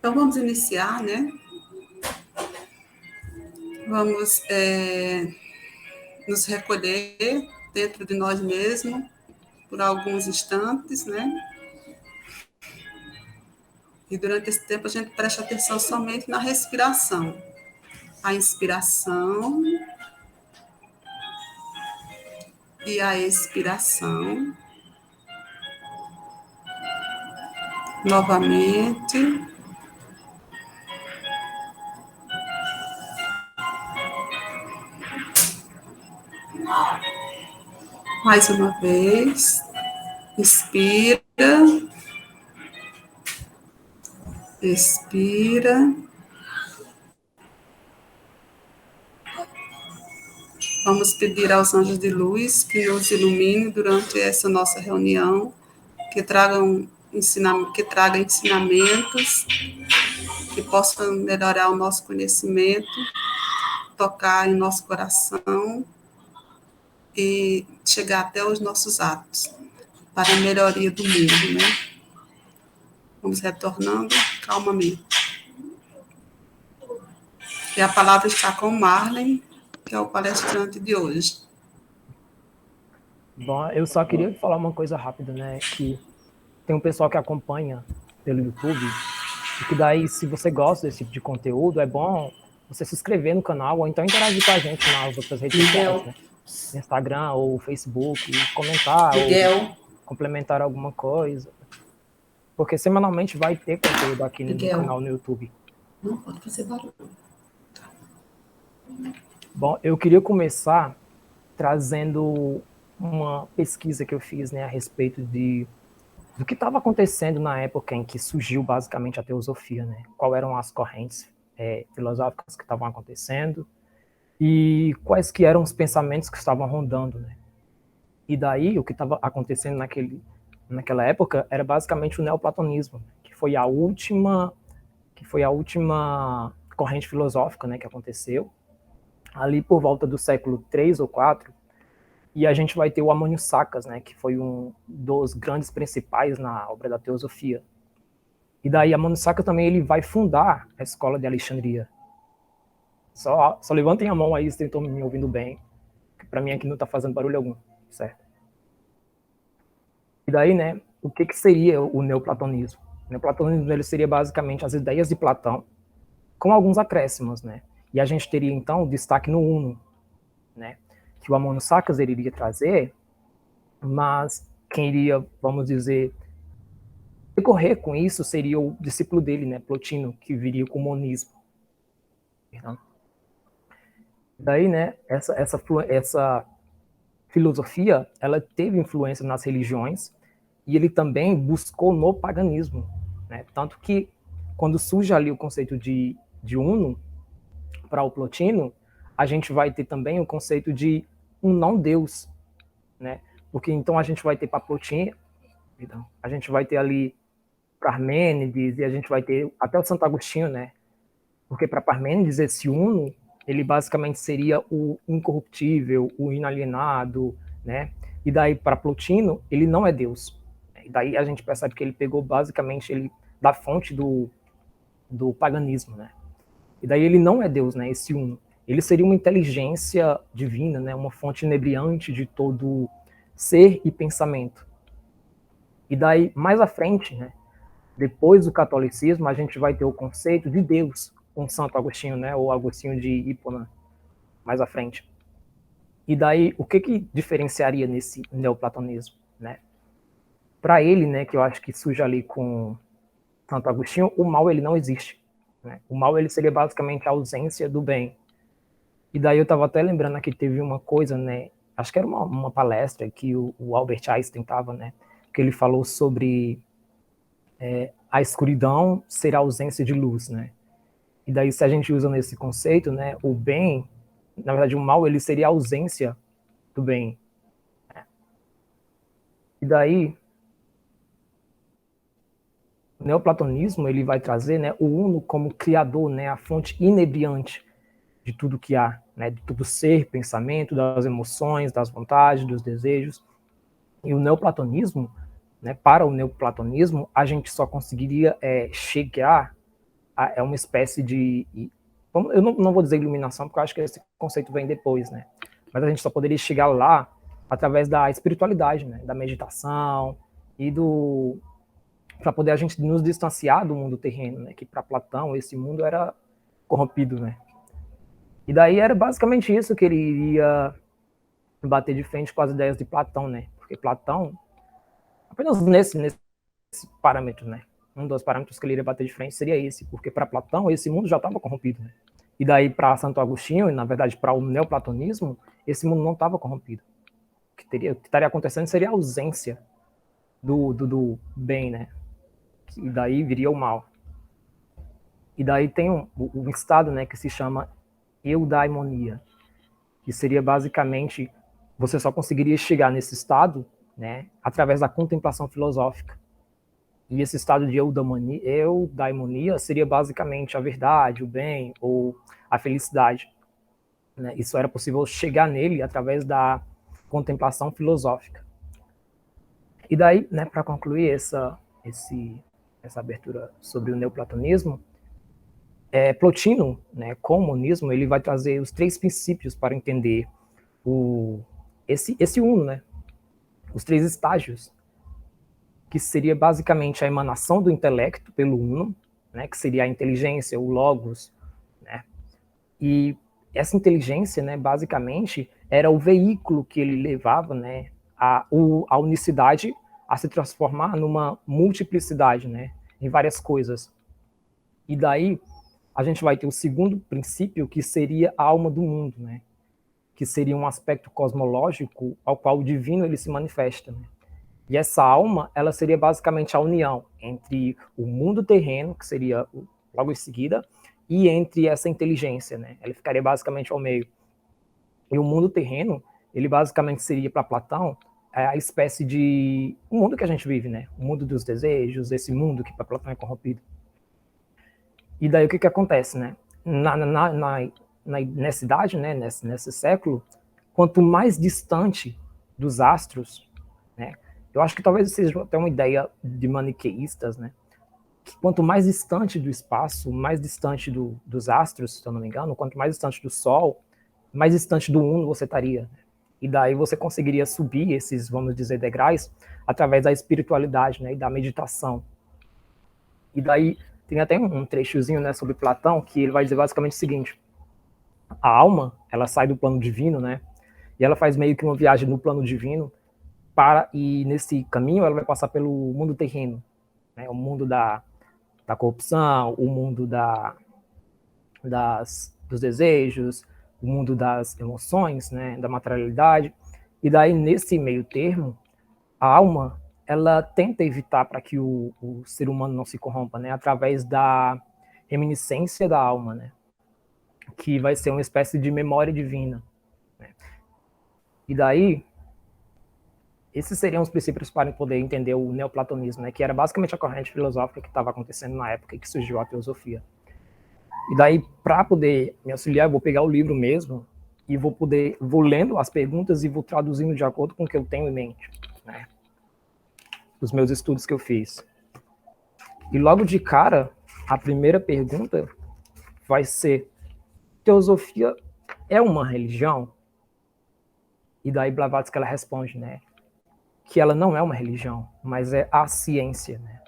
Então, vamos iniciar, né? Vamos nos recolher dentro de nós mesmos por alguns instantes, né? E durante esse tempo a gente presta atenção somente na respiração. A inspiração e a expiração. Novamente. Mais uma vez. Inspira. Expira. Vamos pedir aos anjos de luz que nos ilumine durante essa nossa reunião, que traga ensinamentos, que possam melhorar o nosso conhecimento, tocar em nosso coração e chegar até os nossos atos, para a melhoria do mundo, né? Vamos retornando calmamente. E a palavra está com o Marlon, que é o palestrante de hoje. Bom, eu só queria falar uma coisa rápida, né? Que tem um pessoal que acompanha pelo YouTube, e que daí, se você gosta desse tipo de conteúdo, é bom você se inscrever no canal, ou então interagir com a gente nas outras redes sociais, né? No Instagram ou Facebook, comentar ou complementar alguma coisa. Porque semanalmente vai ter conteúdo aqui no canal no YouTube. Não pode fazer barulho. Bom, eu queria começar trazendo uma pesquisa que eu fiz, né, a respeito do que estava acontecendo na época em que surgiu basicamente a teosofia, né? Quais eram as correntes filosóficas que estavam acontecendo e quais que eram os pensamentos que estavam rondando, né? E daí o que estava acontecendo naquela época era basicamente o neoplatonismo, que foi a última corrente filosófica, né, que aconteceu ali por volta do século 3 ou 4. E a gente vai ter o Amânio Sacas, né, que foi um dos grandes principais na obra da teosofia. E daí Amânio Sacas também ele vai fundar a escola de Alexandria. Só levantem a mão aí se estão me ouvindo bem, que para mim aqui não está fazendo barulho algum, certo? E daí, né, o que seria o neoplatonismo? O neoplatonismo ele seria basicamente as ideias de Platão, com alguns acréscimos, né? E a gente teria então o destaque no Uno, né? Que o Amânio Sacas ele iria trazer, mas quem iria, vamos dizer, decorrer com isso seria o discípulo dele, né, Plotino, que viria com o monismo. Perdão. Daí, né, essa filosofia, ela teve influência nas religiões e ele também buscou no paganismo, né? Tanto que quando surge ali o conceito de uno para o Plotino, a gente vai ter também o conceito de um não Deus, né? Porque então a gente vai ter para Plotino, então, a gente vai ter ali Parmênides e a gente vai ter até o Santo Agostinho, né? Porque para Parmênides esse uno, ele basicamente seria o incorruptível, o inalienado, né? E daí para Plotino, ele não é Deus. E daí a gente percebe que ele pegou basicamente ele da fonte do paganismo, né? E daí ele não é Deus, né? Esse uno. Ele seria uma inteligência divina, né? Uma fonte inebriante de todo ser e pensamento. E daí mais à frente, né? Depois do catolicismo, a gente vai ter o conceito de Deus, com Santo Agostinho, né? Ou Agostinho de Hipona, mais à frente. E daí, o que diferenciaria nesse neoplatonismo, né? Para ele, né, que eu acho que surge ali com Santo Agostinho, o mal ele não existe, né? O mal ele seria basicamente a ausência do bem. E daí eu estava até lembrando aqui, teve uma coisa, né? Acho que era uma palestra que o Albert Einstein estava, né? Que ele falou sobre a escuridão ser a ausência de luz, né? E daí, se a gente usa nesse conceito, né, o bem, na verdade, o mal, ele seria a ausência do bem. E daí, o neoplatonismo, ele vai trazer, né, o uno como criador, né, a fonte inebriante de tudo que há, né, de todo ser, pensamento, das emoções, das vontades, dos desejos. E o neoplatonismo, né, para o neoplatonismo, a gente só conseguiria chegar é uma espécie de... Eu não vou dizer iluminação, porque eu acho que esse conceito vem depois, né? Mas a gente só poderia chegar lá através da espiritualidade, né? Da meditação e para poder a gente nos distanciar do mundo terreno, né? Que para Platão esse mundo era corrompido, né? E daí era basicamente isso que ele iria bater de frente com as ideias de Platão, né? Porque Platão, apenas nesse parâmetro, né? Um dos parâmetros que ele iria bater de frente seria esse, porque para Platão esse mundo já estava corrompido, né? E daí para Santo Agostinho, e na verdade para o neoplatonismo, esse mundo não estava corrompido. O que estaria acontecendo seria a ausência do bem, né? E daí viria o mal. E daí tem um estado, né, que se chama eudaimonia, que seria basicamente, você só conseguiria chegar nesse estado, né, através da contemplação filosófica. E esse estado de eudaimonia seria basicamente a verdade, o bem ou a felicidade. Né? Isso era possível chegar nele através da contemplação filosófica. E daí, né, para concluir essa abertura sobre o neoplatonismo, Plotino, né, com o monismo, ele vai trazer os 3 princípios para entender esse uno, né, os 3 estágios, que seria basicamente a emanação do intelecto pelo uno, né, que seria a inteligência, o logos, né, e essa inteligência, né, basicamente, era o veículo que ele levava, né, a unicidade a se transformar numa multiplicidade, né, em várias coisas. E daí a gente vai ter o segundo princípio, que seria a alma do mundo, né, que seria um aspecto cosmológico ao qual o divino ele se manifesta, né. E essa alma, ela seria basicamente a união entre o mundo terreno, que seria logo em seguida, e entre essa inteligência, né? Ela ficaria basicamente ao meio. E o mundo terreno, ele basicamente seria para Platão a espécie de o mundo que a gente vive, né? O mundo dos desejos, esse mundo que para Platão é corrompido. E daí o que acontece, né? Nessa idade, né? Nesse século, quanto mais distante dos astros, né? Eu acho que talvez seja até uma ideia de maniqueístas, né? Que quanto mais distante do espaço, mais distante dos astros, se eu não me engano, quanto mais distante do Sol, mais distante do Uno você estaria. E daí você conseguiria subir esses, vamos dizer, degraus através da espiritualidade, né? E da meditação. E daí tem até um trechozinho, né, sobre Platão, que ele vai dizer basicamente o seguinte: a alma, ela sai do plano divino, né? E ela faz meio que uma viagem no plano divino, e nesse caminho ela vai passar pelo mundo terreno, né, o mundo da corrupção, o mundo dos desejos, o mundo das emoções, né, da materialidade. E daí, nesse meio termo, a alma, ela tenta evitar para que o ser humano não se corrompa, né, através da reminiscência da alma, né, que vai ser uma espécie de memória divina. Né. E daí, esses seriam os princípios para poder entender o neoplatonismo, né, que era basicamente a corrente filosófica que estava acontecendo na época que surgiu a teosofia. E daí, para poder me auxiliar, eu vou pegar o livro mesmo e vou lendo as perguntas e vou traduzindo de acordo com o que eu tenho em mente, né, os meus estudos que eu fiz. E logo de cara, a primeira pergunta vai ser: teosofia é uma religião? E daí Blavatsky ela responde, né, que ela não é uma religião, mas é a ciência, né?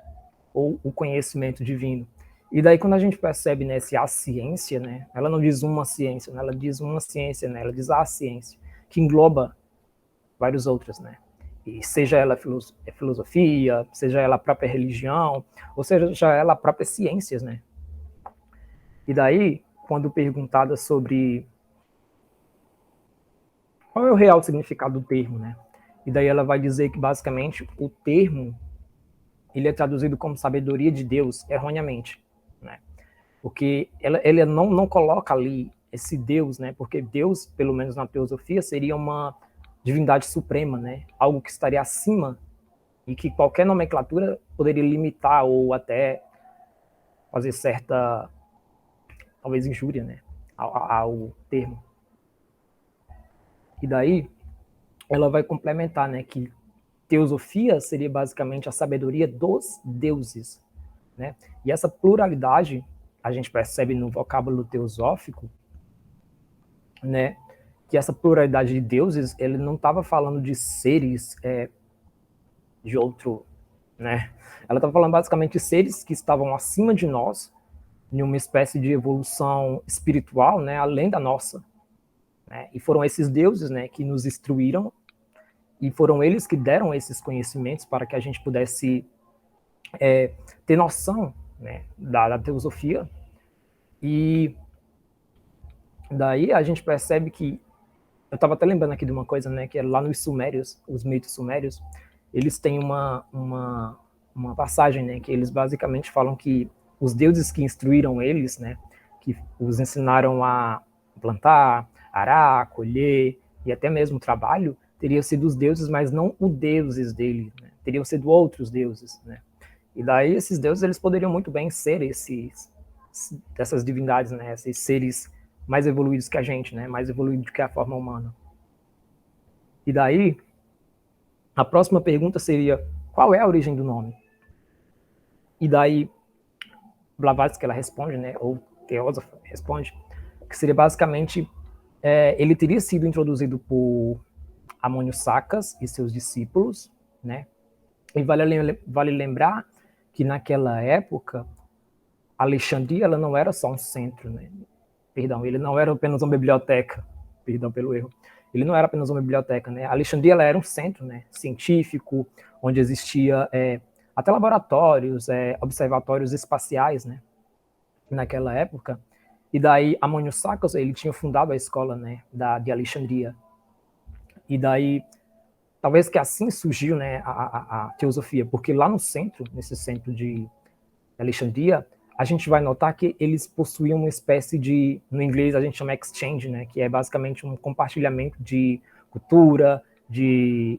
Ou o conhecimento divino. E daí quando a gente percebe, né, a ciência, né, ela não diz uma ciência, né, ela diz uma ciência, né, ela diz a ciência, que engloba vários outros, né? E seja ela filosofia, seja ela a própria religião, ou seja ela a própria ciências, né? E daí, quando perguntada sobre qual é o real significado do termo, né? E daí ela vai dizer que, basicamente, o termo ele é traduzido como sabedoria de Deus erroneamente, né? Porque ela não coloca ali esse Deus, né? Porque Deus, pelo menos na teosofia, seria uma divindade suprema, né? Algo que estaria acima e que qualquer nomenclatura poderia limitar ou até fazer certa, talvez, injúria, né? ao termo. E daí ela vai complementar, né, que teosofia seria basicamente a sabedoria dos deuses, né? E essa pluralidade a gente percebe no vocábulo teosófico, né, que essa pluralidade de deuses, ele não estava falando de seres de outro, né? Ela estava falando basicamente de seres que estavam acima de nós, em uma espécie de evolução espiritual, né, além da nossa, né? E foram esses deuses, né, que nos instruíram, e foram eles que deram esses conhecimentos para que a gente pudesse ter noção, né, da teosofia. E daí a gente percebe que, eu estava até lembrando aqui de uma coisa, né, que é lá nos Sumérios, os mitos sumérios, eles têm uma passagem, né, que eles basicamente falam que os deuses que instruíram eles, né, que os ensinaram a plantar, arar, colher e até mesmo trabalho, teriam sido os deuses, mas não os deuses dele, né, teriam sido outros deuses, né. E daí esses deuses, eles poderiam muito bem ser essas divindades, né, esses seres mais evoluídos que a gente, né, mais evoluídos que a forma humana. E daí, a próxima pergunta seria, qual é a origem do nome? E daí, Blavatsky, ela responde, né, ou Teósofo responde, que seria basicamente, ele teria sido introduzido por Amônio Sacas e seus discípulos, né, e vale lembrar que naquela época, Alexandria, ela não era só um centro, né, perdão, ele não era apenas uma biblioteca, perdão pelo erro, ele não era apenas uma biblioteca, né? A Alexandria, ela era um centro, né, científico, onde existia até laboratórios, observatórios espaciais, né, naquela época. E daí Amônio Sacas, ele tinha fundado a escola, né, de Alexandria. E daí, talvez que assim surgiu, né, a teosofia, porque lá no centro, nesse centro de Alexandria, a gente vai notar que eles possuíam uma espécie de, no inglês a gente chama exchange, né, que é basicamente um compartilhamento de cultura, de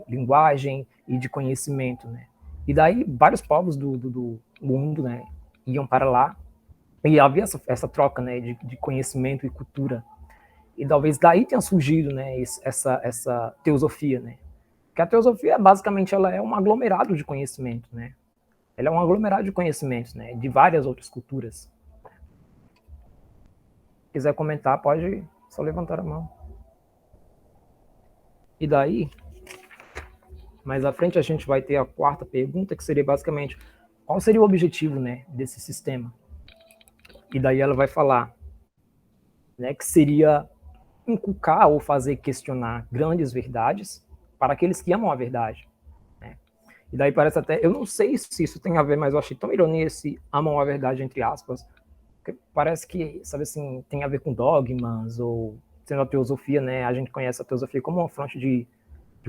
linguagem e de conhecimento, né. E daí vários povos do mundo, né, iam para lá e havia essa troca, né, de conhecimento e cultura. E talvez daí tenha surgido, né, essa teosofia, né. Porque a teosofia, basicamente, ela é um aglomerado de conhecimento, né. Ela é um aglomerado de conhecimentos, né, de várias outras culturas. Se quiser comentar, pode só levantar a mão. E daí, mais à frente, a gente vai ter a quarta pergunta, que seria basicamente, qual seria o objetivo, né, desse sistema? E daí ela vai falar, né, que seria inculcar ou fazer questionar grandes verdades para aqueles que amam a verdade. Né? E daí parece até, eu não sei se isso tem a ver, mas eu achei tão ironia esse amam a verdade, entre aspas, porque parece que, sabe assim, tem a ver com dogmas, ou sendo a teosofia, né, a gente conhece a teosofia como uma fonte de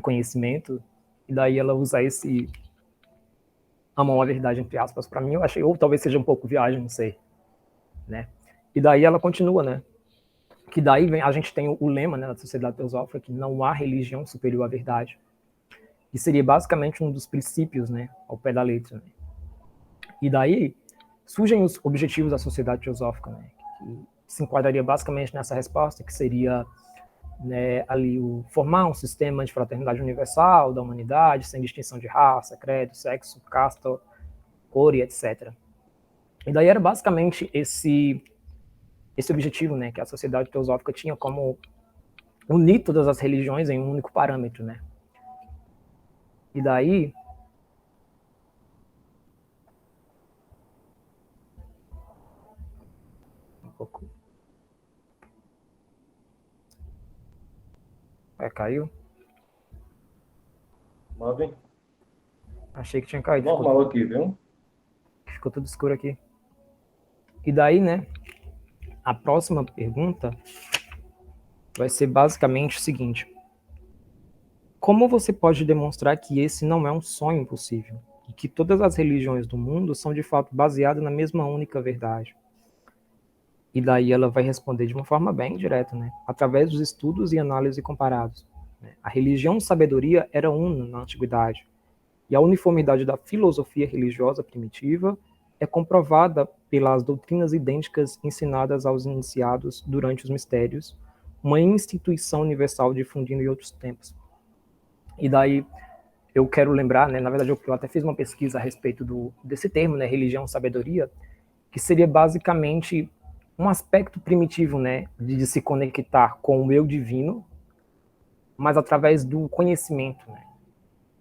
conhecimento, e daí ela usa esse amam a verdade, entre aspas, para mim eu achei, ou talvez seja um pouco viagem, não sei, né? E daí ela continua, né? Que daí vem, a gente tem o lema, né, da Sociedade Teosófica, que não há religião superior à verdade, que seria basicamente um dos princípios, né, ao pé da letra. Né? E daí surgem os objetivos da Sociedade Teosófica, né, que se enquadraria basicamente nessa resposta, que seria, né, ali formar um sistema de fraternidade universal da humanidade, sem distinção de raça, credo, sexo, casta, cor e etc. E daí era basicamente esse objetivo, né, que a Sociedade Teosófica tinha como unir todas as religiões em um único parâmetro, né? E daí, um pouco, caiu? Marvin? Achei que tinha caído. Normal aqui, viu? Ficou tudo escuro aqui. E daí, né, a próxima pergunta vai ser basicamente o seguinte: como você pode demonstrar que esse não é um sonho possível? E que todas as religiões do mundo são de fato baseadas na mesma única verdade? E daí ela vai responder de uma forma bem direta, né? Através dos estudos e análise comparados. A religião sabedoria era una na antiguidade. E a uniformidade da filosofia religiosa primitiva é comprovada pelas doutrinas idênticas ensinadas aos iniciados durante os mistérios, uma instituição universal difundindo em outros tempos. E daí eu quero lembrar, né, na verdade eu até fiz uma pesquisa a respeito desse termo, né, religião, sabedoria, que seria basicamente um aspecto primitivo, né, de se conectar com o eu divino, mas através do conhecimento, né?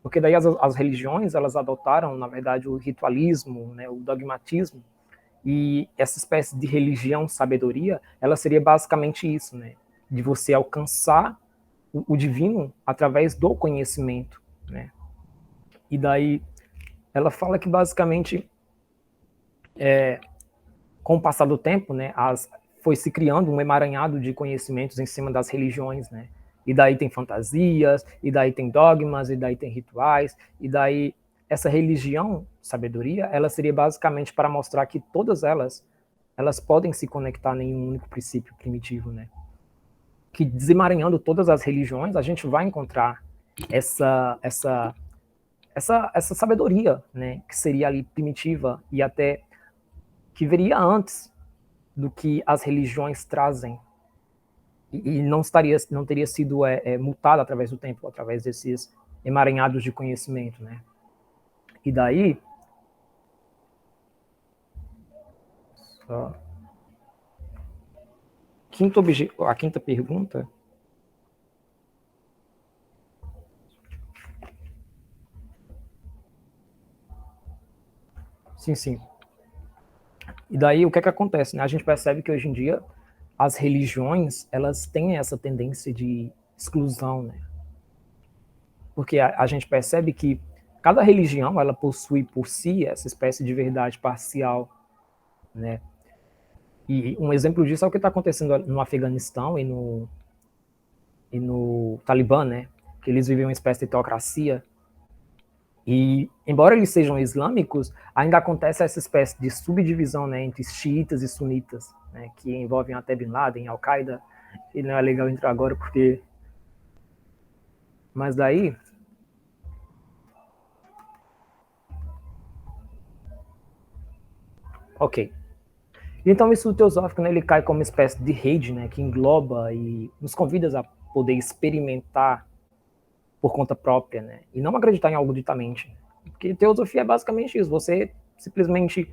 Porque daí as religiões, elas adotaram, na verdade, o ritualismo, né, o dogmatismo, e essa espécie de religião sabedoria, ela seria basicamente isso, né, de você alcançar o divino através do conhecimento, né? E daí ela fala que basicamente com o passar do tempo, né, foi se criando um emaranhado de conhecimentos em cima das religiões, né? E daí tem fantasias, e daí tem dogmas, e daí tem rituais, e daí essa religião, sabedoria, ela seria basicamente para mostrar que todas elas podem se conectar em um único princípio primitivo, né? Que desemaranhando todas as religiões, a gente vai encontrar essa sabedoria, né? Que seria ali primitiva e até que viria antes do que as religiões trazem e não teria sido mutada através do tempo, através desses emaranhados de conhecimento, né? E daí, só, a quinta pergunta, sim, sim. E daí o que acontece, né? A gente percebe que hoje em dia as religiões elas têm essa tendência de exclusão, né? Porque a gente percebe que cada religião ela possui por si essa espécie de verdade parcial, né? E um exemplo disso é o que está acontecendo no Afeganistão e no Talibã, né? Que eles vivem uma espécie de teocracia. E, embora eles sejam islâmicos, ainda acontece essa espécie de subdivisão, né, entre xiitas e sunitas, né, que envolvem até Bin Laden, Al-Qaeda. E não é legal entrar agora porque... Mas daí... Ok. Então, isso teosófico, né, ele cai como uma espécie de rede, né, que engloba e nos convida a poder experimentar por conta própria, né, e não acreditar em algo ditamente. Porque teosofia é basicamente isso, você simplesmente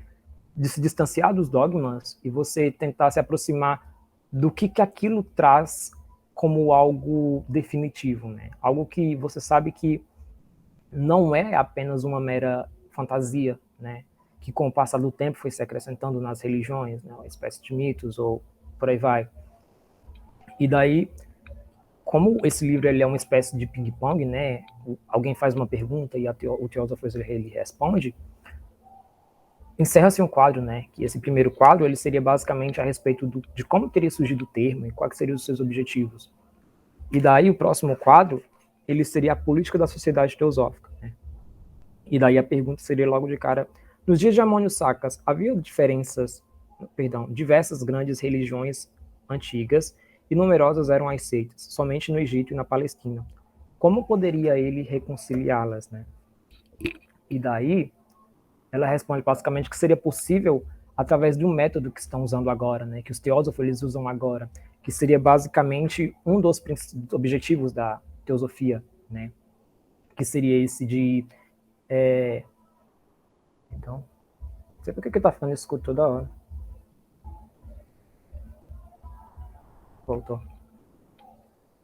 de se distanciar dos dogmas e você tentar se aproximar do que aquilo traz como algo definitivo, né? Algo que você sabe que não é apenas uma mera fantasia, né? Que com o passar do tempo foi se acrescentando nas religiões, né? Uma espécie de mitos ou por aí vai. E daí, como esse livro ele é uma espécie de ping-pong, né? Alguém faz uma pergunta e o teósofo ele responde. Encerra-se um quadro, né? Que esse primeiro quadro ele seria basicamente a respeito de como teria surgido o termo e quais seriam os seus objetivos. E daí o próximo quadro ele seria a política da sociedade teosófica, né? E daí a pergunta seria logo de cara: nos dias de Amônio Sacas havia diversas grandes religiões antigas e numerosas eram as seitas, somente no Egito e na Palestina. Como poderia ele reconciliá-las, né? E daí ela responde basicamente que seria possível através de um método que estão usando agora, né, que os teósofos eles usam agora, que seria basicamente um dos objetivos da teosofia, né, que seria esse de então, não sei por que tá ficando escuro toda hora. Voltou.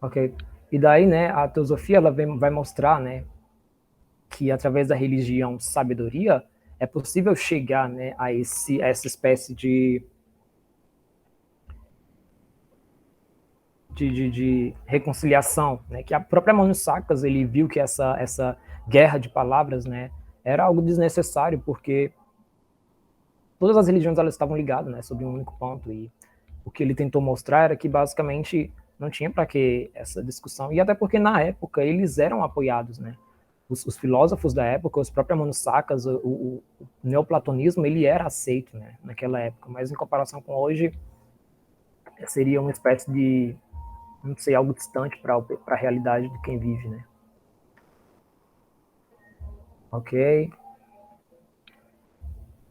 Ok. E daí, né, a teosofia ela vai mostrar, né, que através da religião sabedoria é possível chegar, né, a essa espécie de reconciliação, né? Que a própria Manu Sacas ele viu que essa guerra de palavras, né, era algo desnecessário porque todas as religiões elas estavam ligadas, né, sobre um único ponto e o que ele tentou mostrar era que basicamente não tinha para que essa discussão e até porque na época eles eram apoiados, né? Os filósofos da época, os próprios Manu Sacas, o neoplatonismo ele era aceito, né, naquela época, mas em comparação com hoje seria uma espécie de não sei, algo distante para a realidade de quem vive, né? Ok.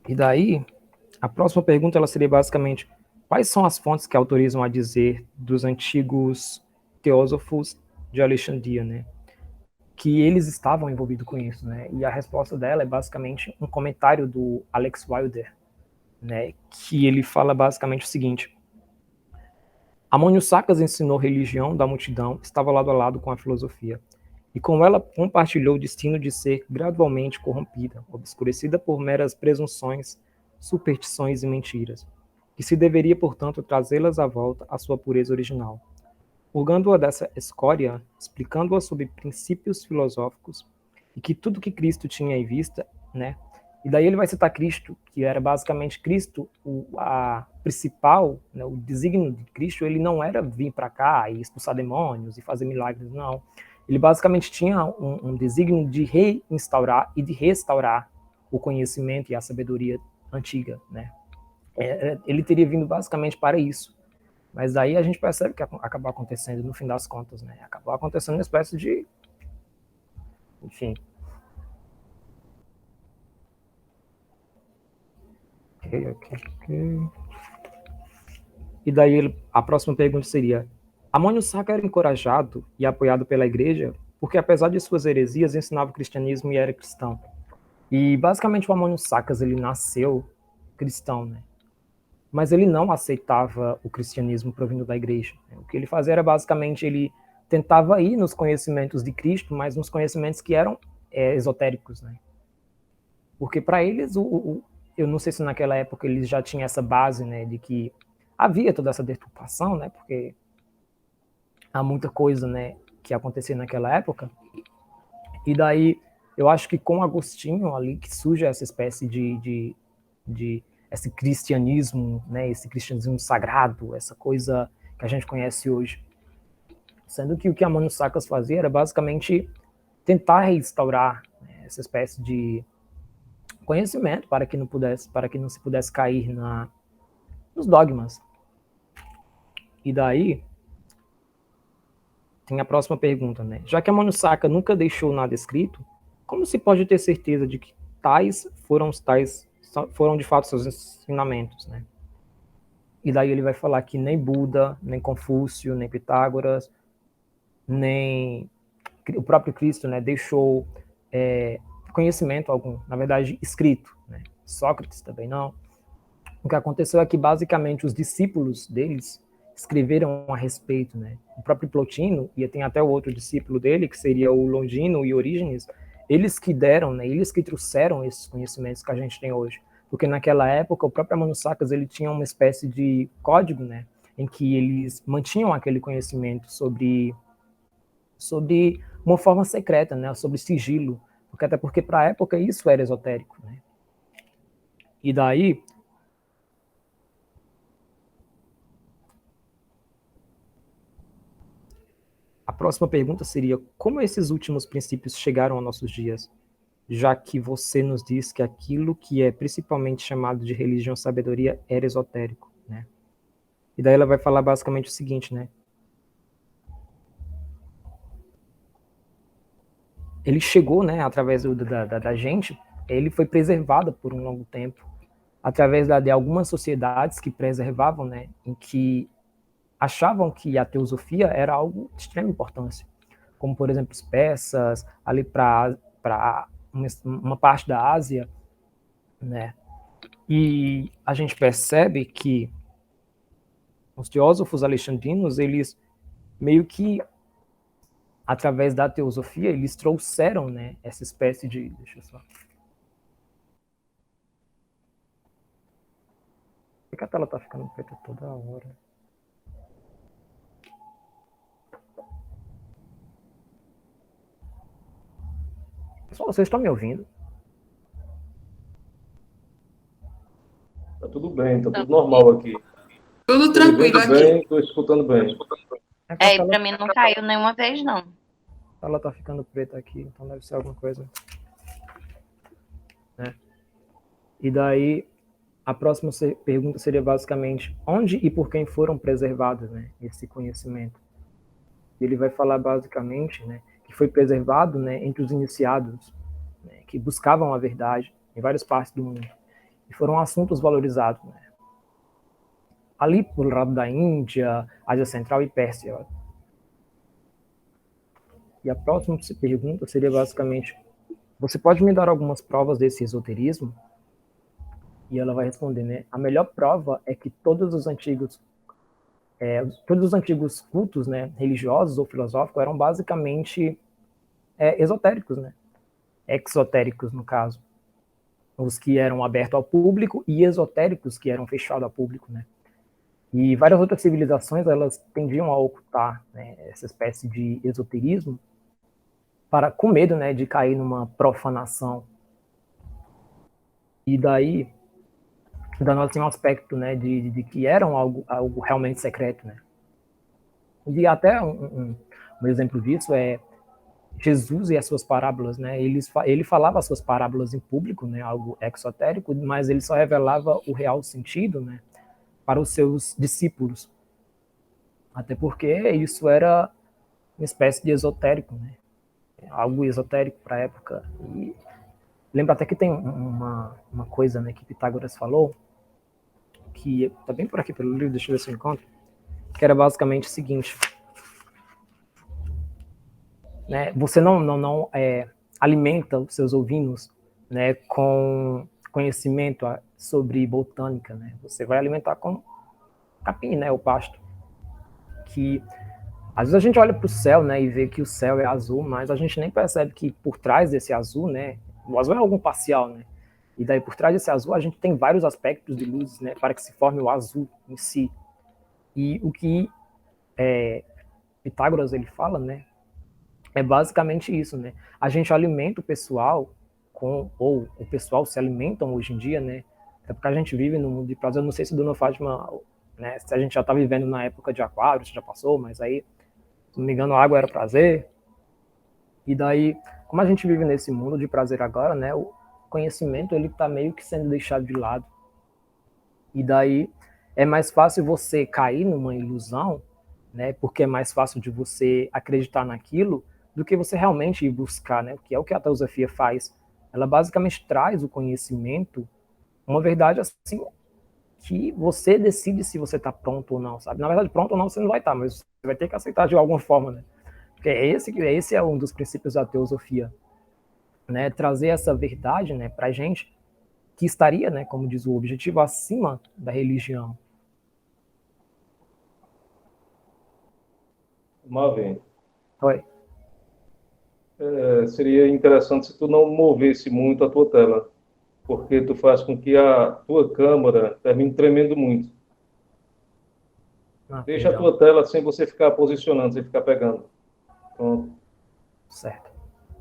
E daí, a próxima pergunta ela seria basicamente: quais são as fontes que autorizam a dizer dos antigos teósofos de Alexandria, né? Que eles estavam envolvidos com isso, né? E a resposta dela é basicamente um comentário do Alex Wilder, né, que ele fala basicamente o seguinte: Amânio Sacas ensinou religião da multidão, estava lado a lado com a filosofia, e com ela compartilhou o destino de ser gradualmente corrompida, obscurecida por meras presunções, superstições e mentiras, que se deveria, portanto, trazê-las à volta à sua pureza original. Purgando-a dessa escória, explicando-a sob princípios filosóficos, e que tudo que Cristo tinha em vista, né? E daí ele vai citar Cristo, que era basicamente Cristo, a principal, né, o desígnio de Cristo, ele não era vir para cá e expulsar demônios e fazer milagres, não. Ele basicamente tinha um desígnio de reinstaurar e de restaurar o conhecimento e a sabedoria antiga, né? Ele teria vindo basicamente para isso. Mas daí a gente percebe que acabou acontecendo no fim das contas, né? Acabou acontecendo uma espécie de, enfim. Ok. E daí a próxima pergunta seria: Amânio Sacca era encorajado e apoiado pela igreja porque, apesar de suas heresias, ensinava o cristianismo e era cristão. E basicamente o Amânio Sacas ele nasceu cristão, né? Mas ele não aceitava o cristianismo provindo da igreja. O que ele fazia era basicamente ele tentava ir nos conhecimentos de Cristo, mas nos conhecimentos que eram esotéricos, né? Porque para eles, eu não sei se naquela época eles já tinham essa base, né, de que havia toda essa deturpação, né, porque há muita coisa, né, que acontecia naquela época. E daí eu acho que com Agostinho ali que surge essa espécie de esse cristianismo, né, esse cristianismo sagrado, essa coisa que a gente conhece hoje. Sendo que o que Amânio Sacas fazia era basicamente tentar restaurar, né, essa espécie de conhecimento para que não se pudesse cair nos dogmas. E daí tem a próxima pergunta, né? Já que Amânio Sacca nunca deixou nada escrito, como se pode ter certeza de que tais foram de fato seus ensinamentos, né? E daí ele vai falar que nem Buda, nem Confúcio, nem Pitágoras, nem o próprio Cristo, né, deixou conhecimento algum, na verdade, escrito, né? Sócrates também não. O que aconteceu é que, basicamente, os discípulos deles escreveram a respeito, né? O próprio Plotino, e tem até o outro discípulo dele, que seria o Longino e Orígenes, eles que deram, né, eles que trouxeram esses conhecimentos que a gente tem hoje. Porque naquela época, o próprio Amânio Sacas, ele tinha uma espécie de código, né, em que eles mantinham aquele conhecimento sobre uma forma secreta, né, sobre sigilo, porque até porque para a época isso era esotérico, né? E daí a próxima pergunta seria: como esses últimos princípios chegaram aos nossos dias? Já que você nos diz que aquilo que é principalmente chamado de religião sabedoria era esotérico, né? E daí ela vai falar basicamente o seguinte, né? Ele chegou, né, através da gente, ele foi preservado por um longo tempo, através de algumas sociedades que preservavam, né, em que achavam que a teosofia era algo de extrema importância, como, por exemplo, os persas, ali para uma parte da Ásia, né? E a gente percebe que os teósofos alexandrinos, eles meio que, através da teosofia, eles trouxeram, né, essa espécie de... Deixa eu só... Por que a tela tá ficando preta toda hora? Pessoal, vocês estão me ouvindo? Tá tudo bem, tá tudo normal aqui. Tudo Tô lhe tranquilo vendo aqui. bem, tô escutando bem. E pra mim não caiu nenhuma vez, não. A tela tá ficando preta aqui, então deve ser alguma coisa, né? E daí a próxima pergunta seria basicamente onde e por quem foram preservados, né, esse conhecimento. Ele vai falar basicamente, né, que foi preservado, né, entre os iniciados, né, que buscavam a verdade em várias partes do mundo e foram assuntos valorizados, né, ali por lado da Índia, Ásia Central e Pérsia. E a próxima pergunta seria basicamente: você pode me dar algumas provas desse esoterismo? E ela vai responder, né? A melhor prova é que todos os antigos cultos, né, religiosos ou filosóficos eram basicamente esotéricos, né? Exotéricos, no caso. Os que eram abertos ao público e esotéricos que eram fechados ao público, né? E várias outras civilizações, elas tendiam a ocultar, né, essa espécie de esoterismo com medo, né, de cair numa profanação. E daí, dando assim um aspecto, né, de que eram algo realmente secreto, né? E até um exemplo disso é Jesus e as suas parábolas, né? Ele falava as suas parábolas em público, né? Algo exotérico, mas ele só revelava o real sentido, né? Para os seus discípulos. Até porque isso era uma espécie de esotérico, né? Algo esotérico para a época. E lembra até que tem uma coisa, né, que Pitágoras falou, que está bem por aqui pelo livro, deixa eu ver se eu encontro, que era basicamente o seguinte, né, você não alimenta os seus ovinos, né, com conhecimento sobre botânica, né, você vai alimentar com capim, né, o pasto, que às vezes a gente olha para o céu, né, e vê que o céu é azul, mas a gente nem percebe que por trás desse azul, né, o azul é algo parcial, né, e daí por trás desse azul a gente tem vários aspectos de luzes, né, para que se forme o azul em si. E o que Pitágoras ele fala, né, é basicamente isso, né, a gente alimenta o pessoal ou o pessoal se alimentam hoje em dia, né, é porque a gente vive no mundo de prazer. Eu não sei se Dona Fátima, né, se a gente já está vivendo na época de Aquário, se já passou, mas aí, se não me engano, a água era prazer. E daí, como a gente vive nesse mundo de prazer agora, né, o conhecimento ele está meio que sendo deixado de lado. E daí é mais fácil você cair numa ilusão, né, porque é mais fácil de você acreditar naquilo do que você realmente ir buscar, né, que é o que a teosofia faz. Ela basicamente traz o conhecimento, uma verdade assim, que você decide se você está pronto ou não, sabe? Na verdade, pronto ou não você não vai estar, mas você vai ter que aceitar de alguma forma, né? Porque esse é um dos princípios da teosofia, né? Trazer essa verdade, né, para a gente, que estaria, né, como diz o objetivo, acima da religião. Marvin, Oi. seria interessante se tu não movesse muito a tua tela, porque tu faz com que a tua câmera termine tremendo muito. Deixa a Perdão. tua tela sem você ficar posicionando, sem ficar pegando. Pronto. Certo.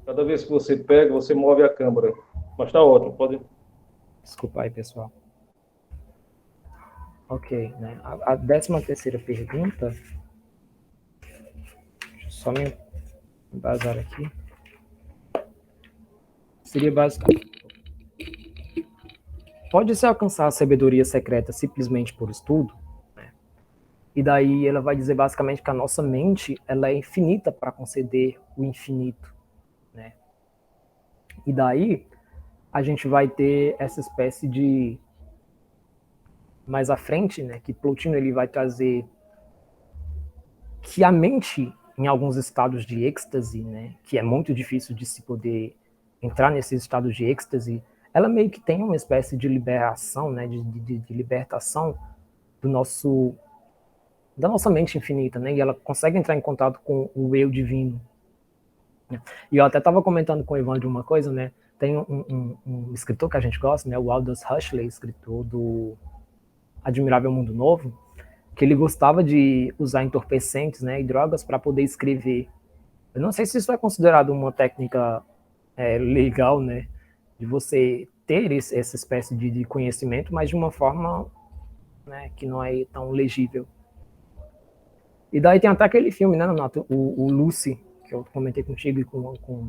Cada vez que você pega, você move a câmera. Mas tá ótimo, pode... Desculpa aí, pessoal. Ok, né? A 13ª pergunta, deixa eu só me embasar aqui, seria basicamente: pode-se alcançar a sabedoria secreta simplesmente por estudo? Né? E daí ela vai dizer basicamente que a nossa mente ela é infinita para conceder o infinito, né? E daí a gente vai ter essa espécie de, mais à frente, né, que Plotino ele vai trazer que a mente, em alguns estados de êxtase, né, que é muito difícil de se poder entrar nesses estados de êxtase, ela meio que tem uma espécie de liberação, né, de libertação da nossa mente infinita, né, e ela consegue entrar em contato com o eu divino. E eu até estava comentando com o Evandro uma coisa, né, tem um escritor que a gente gosta, né, o Aldous Huxley, escritor do Admirável Mundo Novo, que ele gostava de usar entorpecentes, né, e drogas para poder escrever. Eu não sei se isso é considerado uma técnica legal, né, de você ter essa espécie de conhecimento, mas de uma forma, né, que não é tão legível. E daí tem até aquele filme, né, Nonato, o Lucy, que eu comentei contigo e com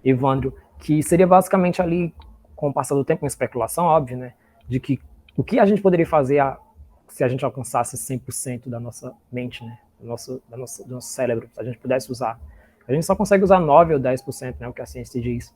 Evandro, que seria basicamente ali, com o passar do tempo, uma especulação, óbvio, né, de que o que a gente poderia fazer se a gente alcançasse 100% da nossa mente, né, do nosso cérebro, se a gente pudesse usar. A gente só consegue usar 9 ou 10%, né, o que a ciência diz.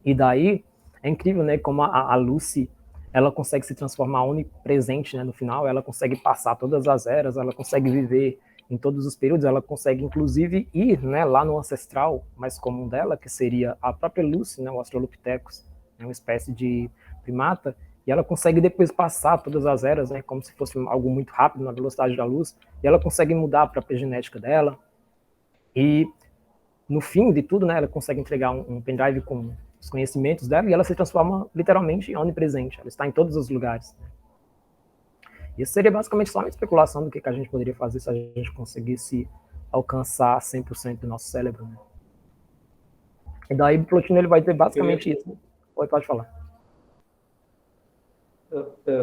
E daí, é incrível, né, como a Lucy, ela consegue se transformar onipresente, né, no final, ela consegue passar todas as eras, ela consegue viver em todos os períodos, ela consegue, inclusive, ir, né, lá no ancestral mais comum dela, que seria a própria Lucy, né, o Australopithecus, né, uma espécie de primata, e ela consegue depois passar todas as eras, né, como se fosse algo muito rápido na velocidade da luz, e ela consegue mudar a própria genética dela, e no fim de tudo, né, ela consegue entregar um pendrive com os conhecimentos dela, e ela se transforma literalmente em onipresente, ela está em todos os lugares. Isso seria basicamente só uma especulação do que a gente poderia fazer se a gente conseguisse alcançar 100% do nosso cérebro, né? E daí o Plotino ele vai dizer basicamente isso. Pode falar.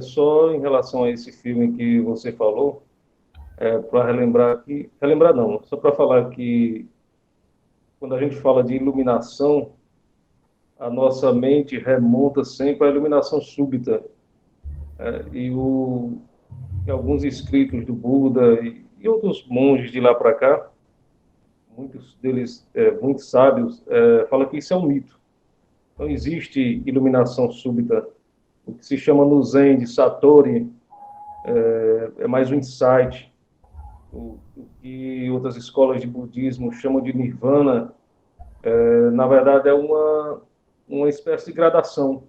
Só em relação a esse filme que você falou, para relembrar que... Relembrar não, só para falar que quando a gente fala de iluminação, a nossa mente remonta sempre à iluminação súbita. E alguns escritos do Buda e outros monges de lá para cá, muitos deles muito sábios, falam que isso é um mito. Não existe iluminação súbita. O que se chama no Zen de Satori é mais um insight. O que outras escolas de budismo chamam de Nirvana, na verdade é uma espécie de gradação.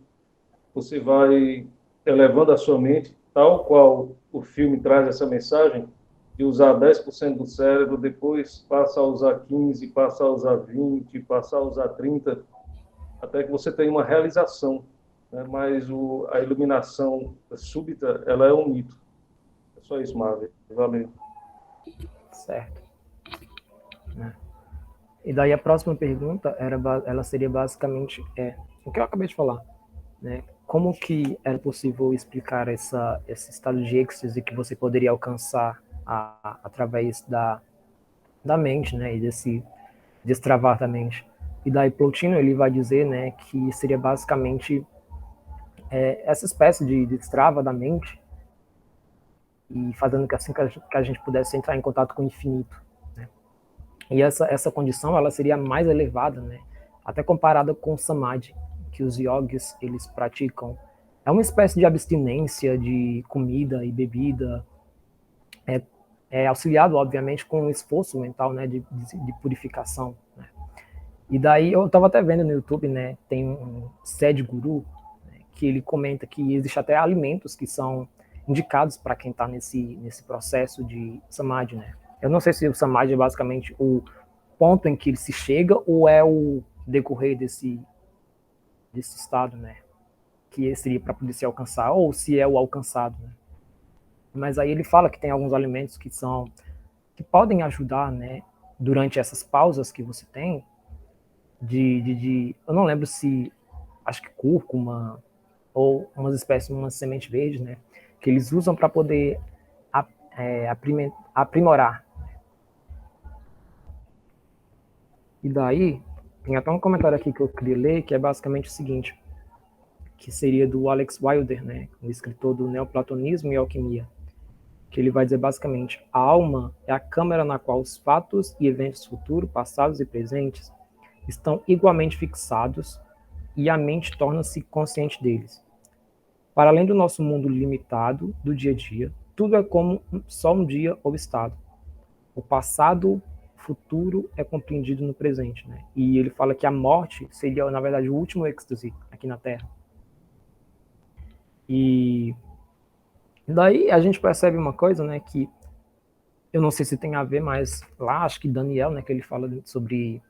Você vai elevando a sua mente, tal qual o filme traz essa mensagem, de usar 10% do cérebro, depois passa a usar 15%, passa a usar 20%, passa a usar 30%, até que você tenha uma realização. Né? Mas a iluminação súbita, ela é um mito. É só isso, Marvel. Valeu. Certo. E daí a próxima pergunta, ela seria basicamente o que eu acabei de falar, né? Como que era possível explicar esse estado de êxtase que você poderia alcançar através da mente, né? E desse destravar da mente. E daí Plotino ele vai dizer, né, que seria basicamente essa espécie de destrava da mente e fazendo que assim que a gente pudesse entrar em contato com o infinito, né? E essa condição ela seria mais elevada, né? Até comparada com o samadhi que os yogis eles praticam. É uma espécie de abstinência de comida e bebida, auxiliado obviamente com um esforço mental, né, de purificação, né? E daí eu estava até vendo no YouTube, né, tem um Sadhguru, né, que ele comenta que existe até alimentos que são indicados para quem está nesse processo de samadhi, né? Eu não sei se o samadhi é basicamente o ponto em que ele se chega ou é o decorrer desse estado, né? Que seria para poder se alcançar, ou se é o alcançado, né? Mas aí ele fala que tem alguns alimentos que podem ajudar, né? Durante essas pausas que você tem, eu não lembro se, acho que cúrcuma ou umas espécies, uma semente verde, né? Que eles usam para poder aprimorar. E daí, tem até um comentário aqui que eu queria ler, que é basicamente o seguinte, que seria do Alex Wilder, né, o escritor do Neoplatonismo e Alquimia, que ele vai dizer basicamente, a alma é a câmara na qual os fatos e eventos futuros, passados e presentes estão igualmente fixados e a mente torna-se consciente deles. Para além do nosso mundo limitado do dia a dia, tudo é como só um dia ou estado. O passado, futuro é compreendido no presente, né? E ele fala que a morte seria, na verdade, o último êxtase aqui na Terra. E daí a gente percebe uma coisa, né, que eu não sei se tem a ver, mas lá acho que Daniel, né, que ele fala sobre,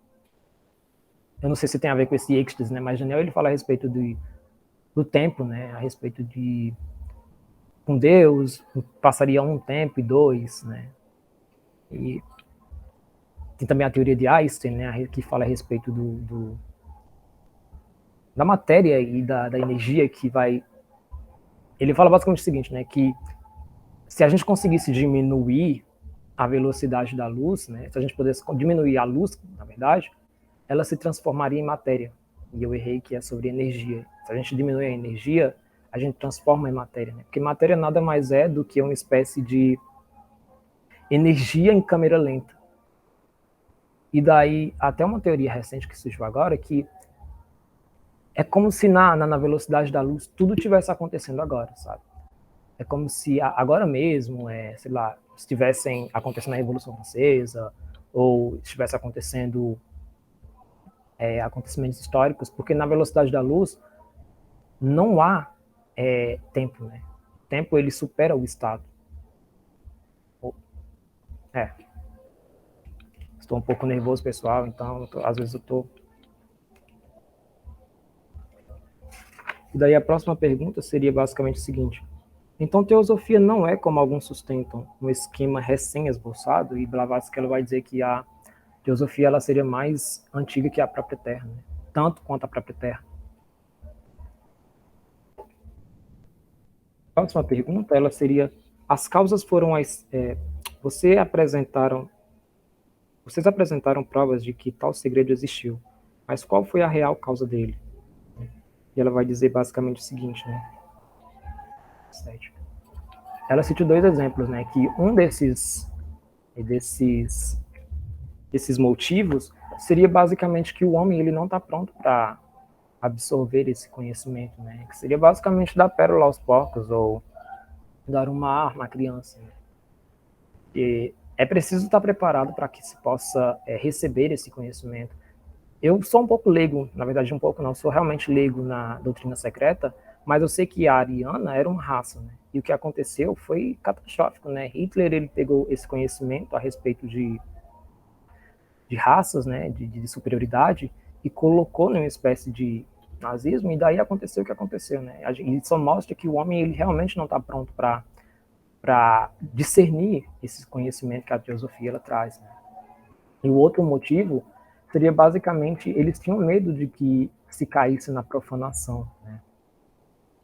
eu não sei se tem a ver com esse êxtase, né, mas Daniel ele fala a respeito do tempo, né, a respeito de com Deus passaria um tempo e dois, né, e tem também a teoria de Einstein, né, que fala a respeito da matéria e da energia que vai. Ele fala basicamente o seguinte, né, que se a gente conseguisse diminuir a velocidade da luz, né, se a gente pudesse diminuir a luz, na verdade, ela se transformaria em matéria. E eu errei que é sobre energia. Se a gente diminui a energia, a gente transforma em matéria, né? Porque matéria nada mais é do que uma espécie de energia em câmera lenta. E daí, até uma teoria recente que surgiu agora, que é como se na velocidade da luz tudo tivesse acontecendo agora, sabe? É como se agora mesmo, sei lá, estivessem acontecendo a Revolução Francesa, ou estivesse acontecendo acontecimentos históricos, porque na velocidade da luz não há tempo, né? O tempo, ele supera o estado. Estou um pouco nervoso, pessoal, então às vezes eu estou... E daí a próxima pergunta seria basicamente o seguinte: então teosofia não é, como alguns sustentam, um esquema recém-esboçado? E Blavatsky ela vai dizer que a teosofia ela seria mais antiga que a própria Terra, né? Tanto quanto a própria Terra. A próxima pergunta ela seria: as causas foram vocês apresentaram provas de que tal segredo existiu, mas qual foi a real causa dele? E ela vai dizer basicamente o seguinte, né? Ela cita 2 exemplos, né? Que um desses motivos seria basicamente que o homem ele não está pronto para absorver esse conhecimento, né? Que seria basicamente dar pérola aos porcos ou dar uma arma à criança, né? E é preciso estar preparado para que se possa receber esse conhecimento. Eu sou um pouco leigo, na verdade um pouco não, sou realmente leigo na doutrina secreta, mas eu sei que a ariana era uma raça, né? E o que aconteceu foi catastrófico, né? Hitler ele pegou esse conhecimento a respeito de raças, né, de superioridade, e colocou numa espécie de nazismo, e daí aconteceu o que aconteceu, né? E só mostra que o homem ele realmente não está pronto para discernir esse conhecimento que a teosofia ela traz, né? E o outro motivo seria basicamente eles tinham medo de que se caísse na profanação, né?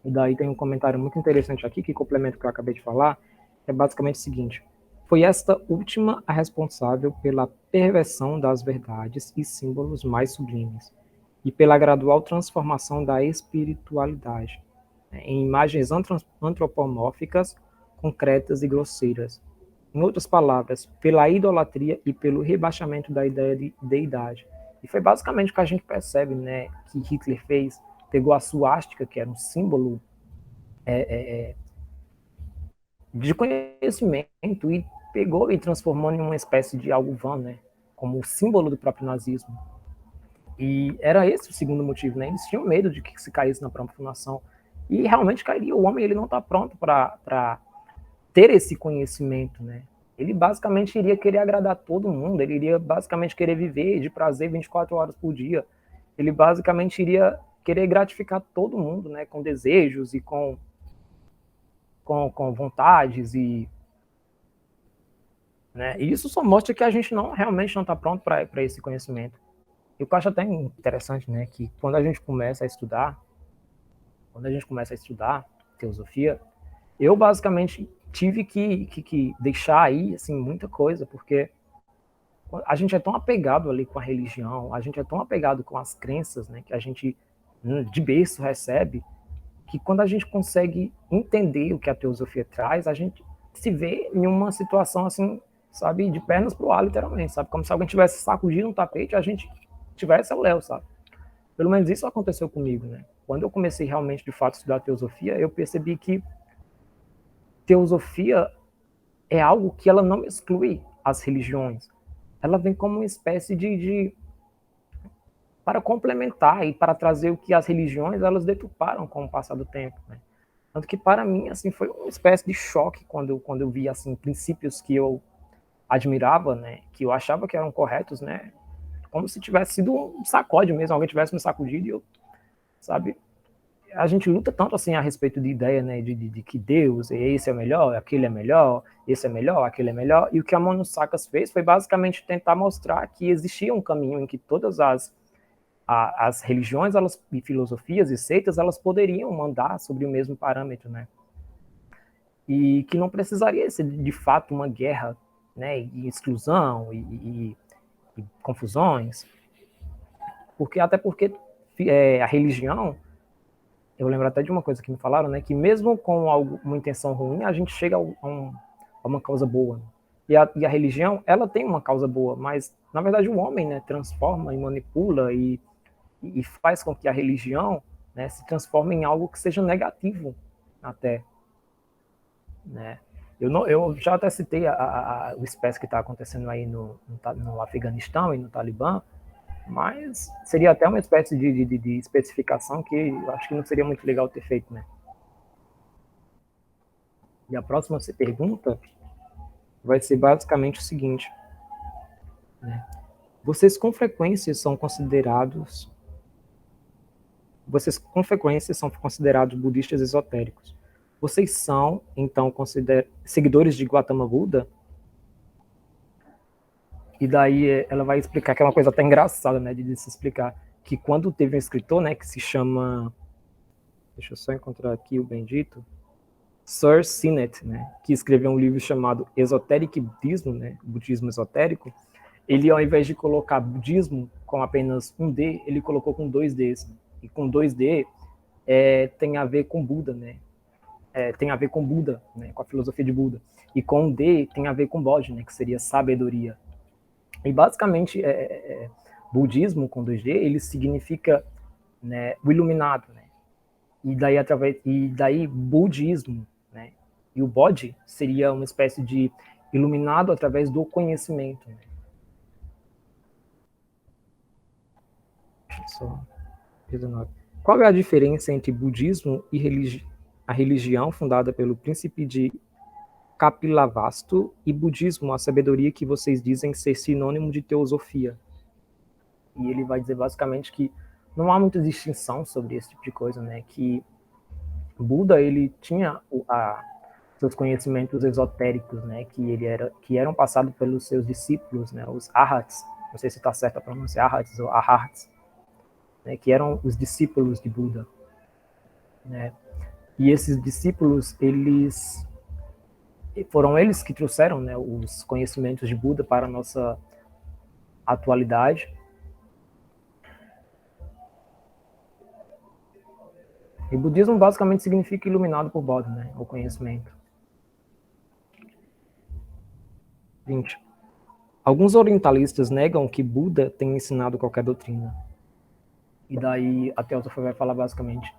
E daí tem um comentário muito interessante aqui que complementa o que eu acabei de falar, que é basicamente o seguinte: foi esta última a responsável pela perversão das verdades e símbolos mais sublimes, e pela gradual transformação da espiritualidade, né, em imagens antropomórficas, concretas e grosseiras. Em outras palavras, pela idolatria e pelo rebaixamento da ideia de deidade. E foi basicamente o que a gente percebe, né, que Hitler fez, pegou a suástica, que era um símbolo de conhecimento, e pegou e transformou em uma espécie de algo vã, né, como o símbolo do próprio nazismo. E era esse o segundo motivo, né? Eles tinham medo de que se caísse na profanação. E realmente cairia. O homem ele não está pronto para ter esse conhecimento, né? Ele basicamente iria querer agradar todo mundo, ele iria basicamente querer viver de prazer 24 horas por dia. Ele basicamente iria querer gratificar todo mundo, né? Com desejos e com vontades e... né? E isso só mostra que a gente realmente não está pronto para esse conhecimento. E o que eu acho até interessante, né, que quando a gente começa a estudar teosofia, eu basicamente tive que deixar aí, assim, muita coisa, porque a gente é tão apegado ali com a religião, a gente é tão apegado com as crenças, né, que a gente de berço recebe, que quando a gente consegue entender o que a teosofia traz, a gente se vê em uma situação assim, sabe, de pernas pro ar, literalmente, sabe, como se alguém tivesse sacudido um tapete e a gente tivesse ao léu, sabe. Pelo menos isso aconteceu comigo, né. Quando eu comecei realmente, de fato, a estudar teosofia, eu percebi que teosofia é algo que ela não exclui as religiões. Ela vem como uma espécie para complementar e para trazer o que as religiões elas deturparam com o passar do tempo, né? Tanto que para mim assim foi uma espécie de choque quando eu vi assim princípios que eu admirava, né, que eu achava que eram corretos, né, como se tivesse sido um sacode mesmo, alguém tivesse me sacudido e eu, sabe, a gente luta tanto assim a respeito de ideia, né, de que Deus, esse é o melhor, aquele é melhor, esse é melhor, aquele é melhor, e o que a Mano Sakas fez foi basicamente tentar mostrar que existia um caminho em que todas as religiões elas, e filosofias e seitas elas poderiam mandar sobre o mesmo parâmetro, né, e que não precisaria ser de fato uma guerra, né, e exclusão e confusões, até porque a religião, eu lembro até de uma coisa que me falaram, né, que mesmo com uma intenção ruim, a gente chega a uma causa boa. E a religião, ela tem uma causa boa, mas, na verdade, o homem, né, transforma e manipula e faz com que a religião, né, se transforme em algo que seja negativo até, né. Eu já até citei o espécie que está acontecendo aí no Afeganistão e no Talibã, mas seria até uma espécie de especificação que eu acho que não seria muito legal ter feito, né? E a próxima pergunta vai ser basicamente o seguinte, né? Vocês com frequência são considerados budistas esotéricos. Vocês são, então, seguidores de Gautama Buda? E daí ela vai explicar, que é uma coisa até engraçada, né, de se explicar, que quando teve um escritor, né, que se chama, deixa eu só encontrar aqui o bendito, Sir Sinnett, né, que escreveu um livro chamado Esoteric Buddhism, né, budismo esotérico, ele, ao invés de colocar budismo com apenas um D, ele colocou com 2 Ds. Né? E com 2 D tem a ver com Buda, né? Tem a ver com Buda, né? Com a filosofia de Buda. E com um D tem a ver com Bodhi, né? Que seria sabedoria. E basicamente, budismo com 2D, ele significa, né, o iluminado, né? E daí budismo, né? E o Bodhi seria uma espécie de iluminado através do conhecimento, né? Qual é a diferença entre budismo e a religião fundada pelo príncipe de Kapilavastu e budismo, a sabedoria que vocês dizem ser sinônimo de teosofia? E ele vai dizer basicamente que não há muita distinção sobre esse tipo de coisa, né? Que Buda, ele tinha seus conhecimentos esotéricos, né? Que eram passados pelos seus discípulos, né? Os Arhats, não sei se está certo a pronúncia, Arhats ou Arhats, né, que eram os discípulos de Buda, né? E esses discípulos, foram eles que trouxeram, né, os conhecimentos de Buda para a nossa atualidade. E budismo basicamente significa iluminado por Bodhi, né, o conhecimento. 20. Alguns orientalistas negam que Buda tenha ensinado qualquer doutrina. E daí a teosofia vai falar basicamente,